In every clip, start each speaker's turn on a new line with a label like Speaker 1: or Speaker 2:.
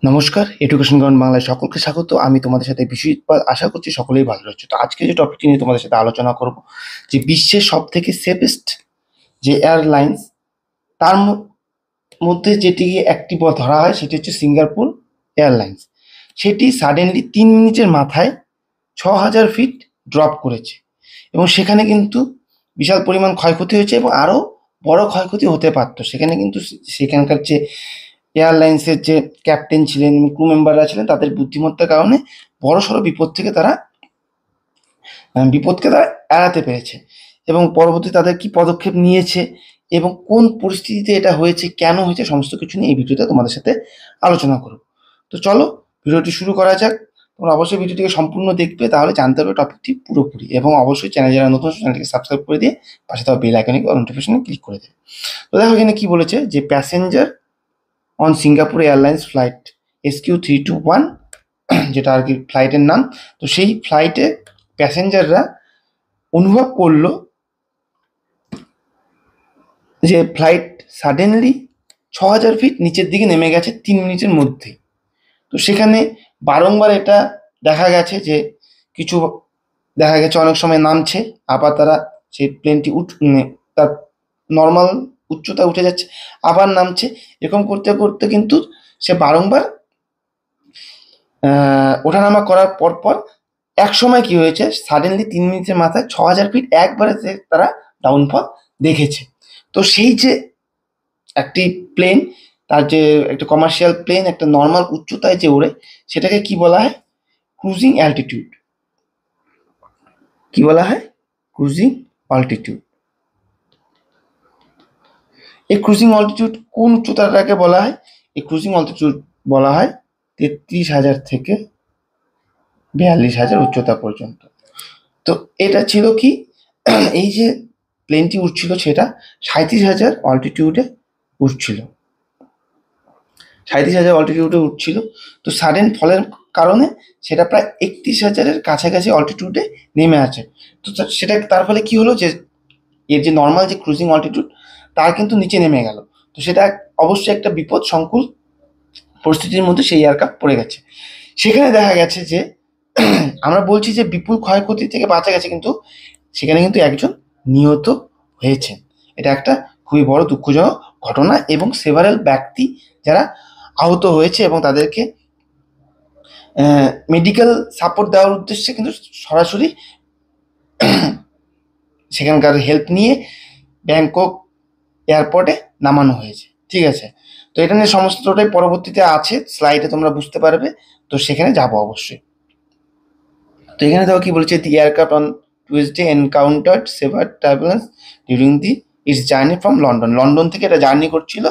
Speaker 1: নমস্কার, education ground বাংলায় সকলকে স্বাগত। আমি তোমাদের সাথে বিশ্বজিৎ, আশা করছি সকলেই ভালো রয়েছে। তো আজকে যে টপিকটি নিয়ে তোমাদের সাথে আলোচনা করব, যে বিশ্বের সব থেকে সেফেস্ট যে এয়ারলাইন্স, তার মধ্যে যেটিকে একটি ধরা হয় সেটি হচ্ছে সিঙ্গাপুর এয়ারলাইন্স। সেটি সাডেনলি 3 মিনিটের মাথায় 6,000 ফিট ড্রপ করেছে এবং সেখানে কিন্তু বিশাল পরিমাণ ক্ষয়ক্ষতি হয়েছে এবং আরও বড় ক্ষয়ক্ষতি হতে পারতো। সেখানে কিন্তু সেখানকার যে এয়ারলাইন্সের যে ক্যাপ্টেন ছিলেন, ক্রু মেম্বাররা ছিলেন, তাদের বুদ্ধিমত্তার কারণে বড়সড় বিপদকে তারা এড়াতে পেরেছে। এবং পরবর্তী তাদের কি পদক্ষেপ নিয়েছে এবং কোন পরিস্থিতিতে এটা হয়েছে, কেন হয়েছে, সমস্ত কিছু নিয়ে এই ভিডিওতে তোমাদের সাথে আলোচনা করব। তো চলো ভিডিওটি শুরু করা যাক। তোমরা অবশ্যই ভিডিওটিকে সম্পূর্ণ দেখবে, তাহলে জানতে পারবে টপিকটি পুরোপুরি। এবং অবশ্যই চ্যানেল যারা নতুন, চ্যানেলটিকে সাবস্ক্রাইব করে দিয়ে পাশে দেওয়া বেল আইকনে নোটিফিকেশনে ক্লিক করে দেবে। তো দেখো এখানে কি বলেছে, যে passenger on Singapore airlines flight SQ321, যেটা আর কি ফ্লাইটের নাম। তো সেই ফ্লাইটে প্যাসেঞ্জাররা অনুভব করলো যে ফ্লাইট সাডেনলি 6,000 ফিট নিচের দিকে নেমে গেছে 3 মিনিটের মধ্যে। তো সেখানে বারংবার এটা দেখা গেছে যে কিছু দেখা গেছে অনেক সময় নামছে, আবার তারা সেই প্লেনটি তার নর্মাল উচ্চতা উঠে যাচ্ছে, আবার নামছে। এরকম করতে করতে কিন্তু সে বারংবার ওঠানামা করার পর এক সময় কি হয়েছে, সাডেনলি 3 মিনিটের মাথায় 6,000 ফিট একবারে তারা ডাউনফল দেখেছে। তো সেই যে একটি প্লেন, তার যে একটা কমার্শিয়াল প্লেন একটা নর্মাল উচ্চতায় যে ওড়ে, সেটাকে কি বলা হয়? Cruising altitude. কি বলা হয়? Cruising altitude. এই ক্রুজিং অল্টিটিউড কোন উচ্চতাটাকে বলা হয়? এই ক্রুজিং অল্টিটিউড বলা হয় 33,000 থেকে 42,000 উচ্চতা পর্যন্ত। তো এটা ছিল কি, এই যে প্লেনটি উঠছিল সেটা 37,000 অল্টিটিউডে উঠছিল, 37,000 অল্টিটিউডে উঠছিল। তো সাডেন ফলের কারণে সেটা প্রায় 31,000-এর কাছাকাছি অল্টিটিউডে নেমে আছে। তো সেটা তার ফলে কি হলো, যে এর যে নর্মাল যে ক্রুজিং অল্টিটিউড, তার কিন্তু নিচে নেমে গেল। তো সেটা অবশ্যই একটা বিপদ সংকুল পরিস্থিতির মধ্যে সেই এয়ারক্রাফট পড়ে গেছে। সেখানে দেখা গেছে যে আমরা বলছি যে বিপুল ক্ষয়ক্ষতি থেকে বাঁচা গেছে, কিন্তু সেখানে কিন্তু একজন নিহত হয়েছেন। এটা একটা খুবই বড় দুঃখজনক ঘটনা এবং সেভারেল ব্যক্তি যারা আহত হয়েছে এবং তাদেরকে মেডিকেল সাপোর্ট দেওয়ার উদ্দেশ্যে কিন্তু সরাসরি সেখানকার হেল্প নিয়ে ব্যাংকক এয়ারপোর্টে নামানো হয়েছে। ঠিক আছে, তো এটা নিয়ে সমস্তটাই পরবর্তীতে আছে, স্লাইডে তোমরা বুঝতে পারবে। তো সেখানে যাবো অবশ্যই। তো এখানে দেখো কি বলছে, the aircraft on Tuesday encountered severe turbulence during the its journey from London. London থেকে এটা জার্নি করছিল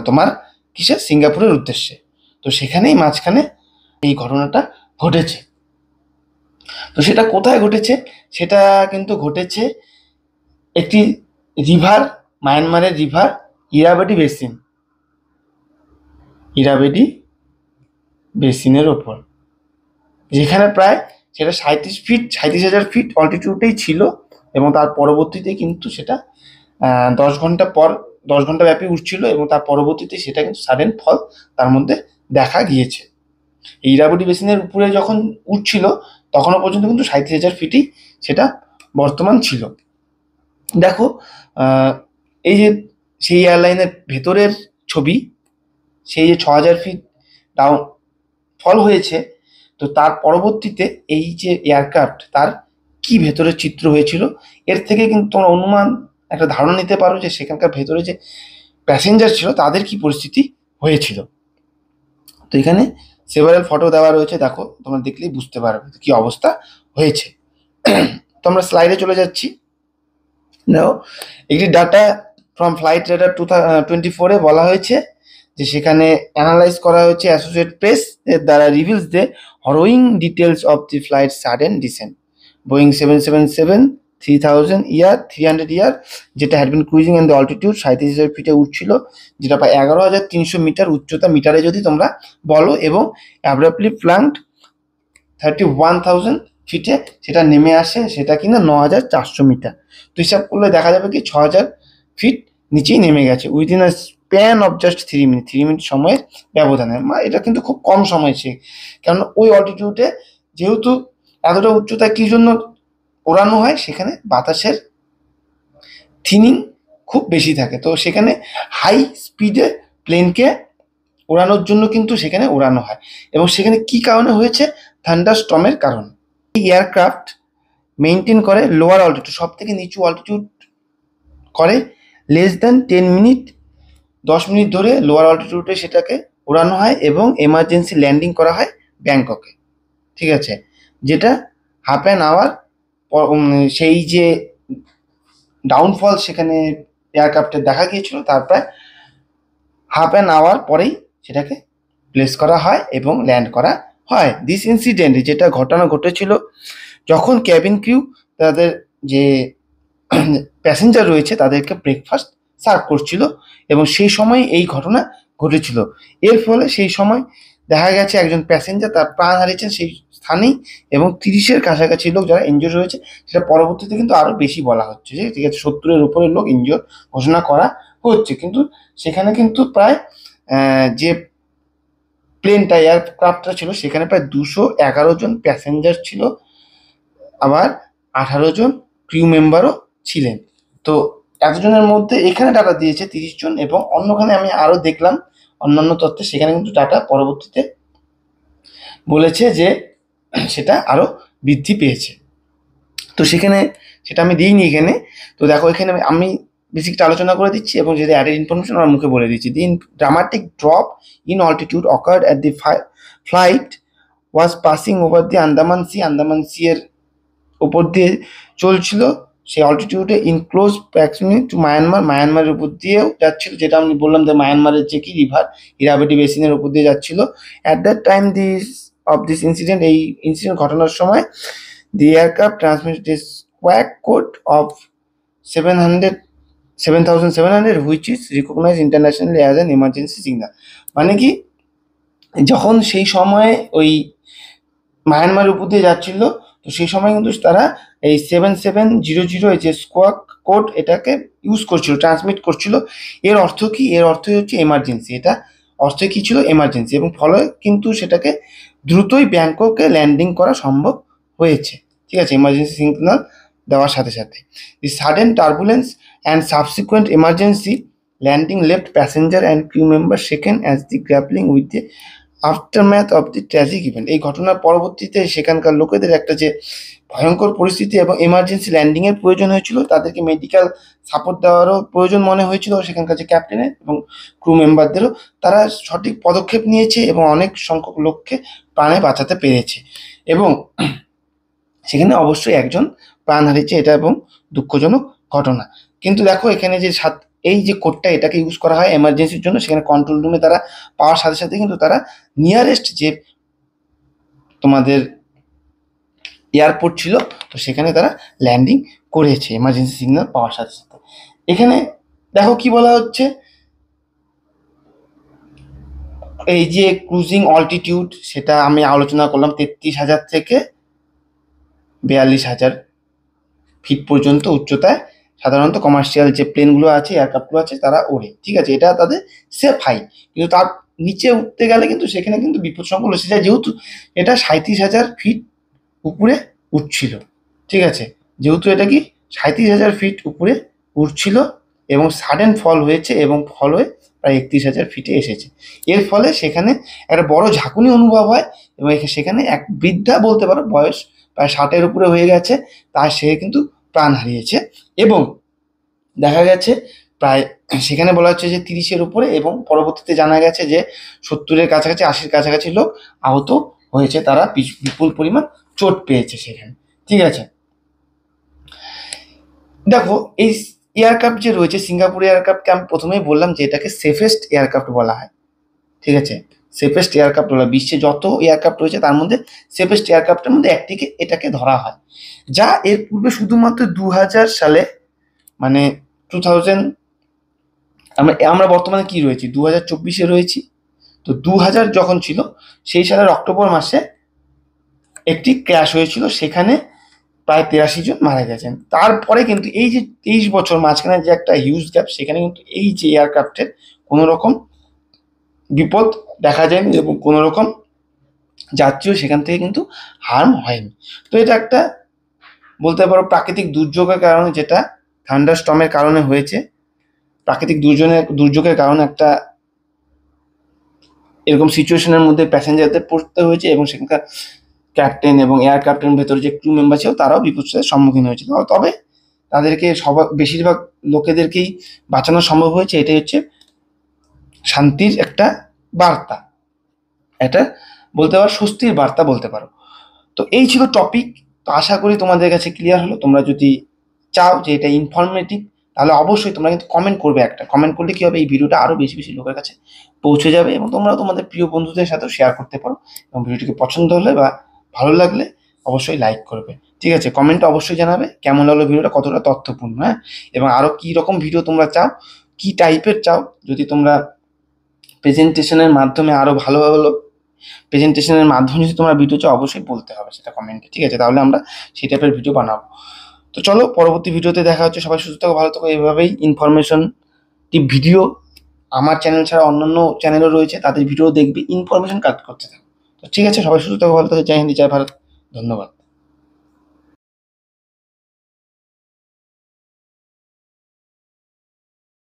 Speaker 1: তোমার কিসে, সিঙ্গাপুরের উদ্দেশ্যে। তো সেখানেই মাঝখানে এই ঘটনাটা ঘটেছে। তো সেটা কোথায় ঘটেছে? সেটা কিন্তু ঘটেছে একটি রিভার, মায়ানমারের রিভার ইরাবেডি বেসিন, ইরাবেডি বেসিনের ওপর, যেখানে প্রায় সেটা 37,000 ফিট অল্টিটিউডেই ছিল। এবং তার পরবর্তীতে কিন্তু সেটা 10 ঘন্টা পর, 10 ঘন্টা ব্যাপী উঠছিল এবং তার পরবর্তীতে সেটা কিন্তু সাডেন ফল তার মধ্যে দেখা গিয়েছে। এই ইরাবতী বেসিনের উপরে যখন উঠছিল তখনও পর্যন্ত কিন্তু 37,000 ফিটই সেটা বর্তমান ছিল। দেখো এই যে সেই এয়ারলাইনের ভেতরের ছবি, সেই যে 6,000 ফিট ডাউন ফল হয়েছে, তো তার পরবর্তীতে এই যে এয়ারক্রাফট তার কি ভেতরের চিত্র হয়েছিল, এর থেকে কিন্তু তোমরা অনুমান একটা ধারণা নিতে পারো যে সেখানকার ভেতরে যে প্যাসেঞ্জার ছিল তাদের কি পরিস্থিতি হয়েছিল। তো এখানে সেভারেল ফটো দেওয়া রয়েছে, দেখো তোমরা দেখলেই বুঝতে পারবে কি অবস্থা হয়েছে। তো আমরা স্লাইডে চলে যাচ্ছি। দেখো একটি ডাটা ফ্রম ফ্লাইট রেডার 2024-এ বলা হয়েছে যে সেখানে অ্যানালাইজ করা হয়েছে অ্যাসোসিয়েটেড প্রেস এর দ্বারা reveals the harrowing details of the flight sudden descent Boeing 777 300 ER, যেটা had been cruising in the altitude 37,000 ফিটে উঠছিল, যেটা প্রায় 11,300 মিটার উচ্চতা মিটারে যদি তোমরা বলো, এবং অ্যাব্রাপ্টলি প্লাঙ্কড 31,000 ফিটে সেটা নেমে আসে, সেটা কিনা 9,400 মিটার। তো হিসাব করলে দেখা যাবে কি 6,000 ফিট নিচেই নেমে গেছে within a span of just 3 minute, 3 minute সময়ের ব্যবধানে। এটা কিন্তু খুব কম সময় সে, কারণ ওই অল্টিটিউডে যেহেতু এতটা উচ্চতায় কি জন্য ওড়ানো হয়, সেখানে বাতাসের থিনিং খুব বেশি থাকে, তো সেখানে হাই স্পিডে প্লেনকে ওড়ানোর জন্য কিন্তু সেখানে ওড়ানো হয়। এবং সেখানে কি কারণে হয়েছে? থান্ডারস্টর্মের কারণে। এই এয়ারক্রাফট মেনটেন করে লোয়ার অল্টিটিউড, সব থেকে নিচু অল্টিটিউড করে লেস দ্যান 10 মিনিট, 10 মিনিট ধরে লোয়ার অল্টিটিউডে সেটাকে ওড়ানো হয় এবং এমার্জেন্সি ল্যান্ডিং করা হয় ব্যাংককে, ঠিক আছে? যেটা হাফ অ্যান আওয়ার সেই যে ডাউনফল সেখানে এয়ারক্রাফ্টে দেখা গিয়েছিল, তার প্রায় হাফ অ্যান আওয়ার পরেই সেটাকে প্লেস করা হয় এবং ল্যান্ড করা হয়। দিস ইনসিডেন্ট, যেটা ঘটনা ঘটেছিল যখন ক্যাবিন ক্রিউ তাদের যে প্যাসেঞ্জার রয়েছে তাদেরকে ব্রেকফাস্ট সার্ভ করছিল, এবং সেই সময় এই ঘটনা ঘটেছিল। এর ফলে সেই সময় দেখা গেছে একজন প্যাসেঞ্জার তার প্রাণ হারিয়েছেন সেই স্থানেই, এবং 30-এর কাছাকাছি লোক যারা ইনজিওর হয়েছে, সেটা পরবর্তীতে কিন্তু আরও বেশি বলা হচ্ছে যে ঠিক আছে 70-এর উপরে লোক ইনজিওর ঘোষণা করা হচ্ছে। কিন্তু সেখানে কিন্তু প্রায় যে প্লেনটা এয়ারক্রাফটটা ছিল সেখানে প্রায় 211 জন প্যাসেঞ্জার ছিল, আবার 18 জন ক্রিউ মেম্বারও ছিলেন। তো এতজনের মধ্যে এখানে ডাটা দিয়েছে 30 জন, এবং অন্যখানে আমি আরও দেখলাম অন্যান্য তথ্যে, সেখানে কিন্তু ডাটা পরবর্তীতে বলেছে যে সেটা আরও বৃদ্ধি পেয়েছে। তো সেখানে সেটা আমি দিইনি এখানে। তো দেখো এখানে আমি বেসিকটা আলোচনা করে দিচ্ছি, এবং যদি অ্যাডেড ইনফরমেশন আমার মুখে বলে দিচ্ছি। The dramatic drop in altitude occurred at the flight was passing over the Andaman sea. Andaman sea এর উপর দিয়ে চলছিল সেই অল্টিটিউডে, in close proximity to Myanmar. মায়ানমারের উপর দিয়েও যাচ্ছিল, যেটা আমি বললাম যে মায়ানমারের যে কি রিভার ইরাবতী বেসিনের উপর দিয়ে যাচ্ছিল। At that time this incident, এই ইনসিডেন্ট ঘটনার সময় the aircraft transmitted a squawk code of 7,700 which is recognise internationally as an emergency signal. মানে কি, যখন সেই সময় ওই মায়ানমার উপর দিয়ে যাচ্ছিল, তো সেই সময় কিন্তু তারা এই 7700 এই যে স্কোয়াক কোড এটাকে ইউজ করছিল, ট্রান্সমিট করছিল। এর অর্থ কি? এর অর্থ হচ্ছে এমার্জেন্সি। এটা অর্থ কি ছিল? এমার্জেন্সি। এবং ফলে কিন্তু সেটাকে দ্রুতই ব্যাংককে ল্যান্ডিং করা সম্ভব হয়েছে, ঠিক আছে, এমার্জেন্সি সিগন্যাল দেওয়ার সাথে সাথে। The sudden turbulence and subsequent emergency landing left passenger and crew member second as the grappling with the aftermath of the tragic event. এই ঘটনার পরবর্তীতে সেখানকার লোকেদের একটা যে ভয়ঙ্কর পরিস্থিতি এবং এমার্জেন্সি ল্যান্ডিংয়ের প্রয়োজন হয়েছিল, তাদেরকে মেডিকেল সাপোর্ট দেওয়ারও প্রয়োজন মনে হয়েছিল সেখানকার যে ক্যাপ্টেনের এবং ক্রু মেম্বারদেরও। তারা সঠিক পদক্ষেপ নিয়েছে এবং অনেক সংখ্যক লোককে প্রাণে বাঁচাতে পেরেছে, এবং সেখানে অবশ্যই একজন প্রাণ হারিয়েছে, এটা এবং দুঃখজনক ঘটনা। কিন্তু দেখো এখানে যে এই যে কোডটা এটাকে ইউজ করা হয় এমার্জেন্সির জন্য, সেখানে কন্ট্রোল রুমে তারা পাওয়ার সাথে সাথে কিন্তু তারা নিয়ারেস্ট যে তোমাদের এয়ারপোর্ট ছিল, তো সেখানে তারা ল্যান্ডিং করেছে এমার্জেন্সি সিগন্যাল পাওয়ার সাথে সাথে। এখানে দেখো কি বলা হচ্ছে, এই যে ক্রুজিং অল্টিটিউড সেটা আমি আলোচনা করলাম 33,000 থেকে 42,000 ফিট পর্যন্ত উচ্চতায় সাধারণত কমার্শিয়াল যে প্লেনগুলো আছে, এয়ারক্রাফটগুলো আছে, তারা ওড়ে, ঠিক আছে, এটা তাদের সেফ হাই। কিন্তু তার নিচে উঠতে গেলে কিন্তু সেখানে কিন্তু বিপদ সংকুল এসে যায়, যেহেতু এটা 37,000 ফিট উপরে উঠছিল, ঠিক আছে, যেহেতু এটা কি 37,000 ফিট উপরে উঠছিল, এবং সাডেন ফল হয়েছে এবং ফল হয়ে প্রায় 31,000 ফিটে এসেছে। এর ফলে সেখানে একটা বড় ঝাঁকুনি অনুভব হয়, এবং সেখানে এক বৃদ্ধা, বলতে পারো বয়স প্রায় 60-এর উপরে হয়ে গেছে, তার সে কিন্তু প্রাণ হারিয়েছে। এবং দেখা গেছে প্রায় সেখানে বলা হচ্ছে যে 30-এর উপরে, এবং পরবর্তীতে জানা গেছে যে 70-এর কাছাকাছি, 80-এর কাছাকাছি লোক আহত হয়েছে, তারা বিপুল পরিমাণ চোট পেয়েছে সেখানে, ঠিক আছে। দেখো এই এয়ারক্রাফট যে রয়েছে সিঙ্গাপুর এয়ারক্রাফটকে আমি প্রথমেই বললাম যে এটাকে সেফেস্ট এয়ারক্রাফট বলা হয়, ঠিক আছে, সেফেস্ট এয়ারক্রাফট বলা, বিশ্বে যত এয়ারক্রাফট রয়েছে তার মধ্যে সেফেস্ট এয়ারক্রাফটের মধ্যে একটিকে এটাকে ধরা হয়, যা এর পূর্বে শুধুমাত্র 2000 সালে, মানে 2000, আমরা বর্তমানে কি রয়েছি 2024-এ রয়েছি, তো 2000 যখন ছিল সেই সালের অক্টোবর মাসে একটি ক্র্যাশ হয়েছিল, সেখানে প্রায় 83 জন মারা গেছেন। তারপরে কিন্তু এই যে 23 বছর মাঝখানে যে একটা হিউজ গ্যাপ, সেখানে কিন্তু এই যে এয়ারক্রাফটের কোনো রকম বিপদ দেখা যায়নি এবং কোনো রকম যাত্রীও সেখান থেকে কিন্তু হার্ম হয়নি। তো এটা একটা বলতে পারো প্রাকৃতিক দুর্যোগের কারণে, যেটা থান্ডারস্টর্মের কারণে হয়েছে, প্রাকৃতিক দুর্যোগের কারণে একটা এরকম সিচুয়েশনের মধ্যে প্যাসেঞ্জারদের পড়তে হয়েছে এবং সেখানকার ক্যাপ্টেন এবং এয়ার ক্যাপ্টেন ভেতরে যে ক্রু মেম্বার ছিল তারাও বিপদের সম্মুখীন হয়েছিল। তবে তাদেরকে বেশিরভাগ লোকেদেরকেই বাঁচানো সম্ভব হয়েছে। এটাই হচ্ছে শান্তির একটা বার্তা, এটা বলতে পারো স্বস্তির বার্তা বলতে পারো। তো এই ছিল টপিক। তো আশা করি তোমাদের কাছে ক্লিয়ার হলো। তোমরা যদি চাও যে এটা ইনফরমেটিভ, তাহলে অবশ্যই তোমরা কিন্তু কমেন্ট করবে। একটা কমেন্ট করলে কি হবে, এই ভিডিওটা আরও বেশি বেশি লোকের কাছে পৌঁছে যাবে এবং তোমরাও তোমাদের প্রিয় বন্ধুদের সাথেও শেয়ার করতে পারো। এবং ভিডিওটিকে পছন্দ হলে বা ভালো লাগলে অবশ্যই লাইক করবে। ঠিক আছে, কমেন্টে অবশ্যই জানাবে কেমন লাগলো ভিডিওটা, কতটা তথ্যপূর্ণ, হ্যাঁ, এবং আরও কী রকম ভিডিও তোমরা চাও, কী টাইপের চাও। যদি তোমরা প্রেজেন্টেশনের মাধ্যমে আরও ভালো ভালো প্রেজেন্টেশনের মাধ্যমে যদি তোমরা ভিডিও চাও, অবশ্যই বলতে হবে সেটা কমেন্টে। ঠিক আছে, তাহলে আমরা সেই টাইপের ভিডিও বানাবো। তো চলো, পরবর্তী ভিডিওতে দেখা হচ্ছে। সবাই সুস্থ থাকো, ভালো থাকো। এইভাবেই ইনফরমেশনটি ভিডিও আমার চ্যানেল ছাড়া অন্যান্য চ্যানেলও রয়েছে, তাদের ভিডিও দেখবে, ইনফরমেশন কালেক্ট করতে থাকো। তো ঠিক আছে, সবাই সুস্থ থাকো, ভালো থাকো। জয় হিন্দ, জয় ভারত, ধন্যবাদ।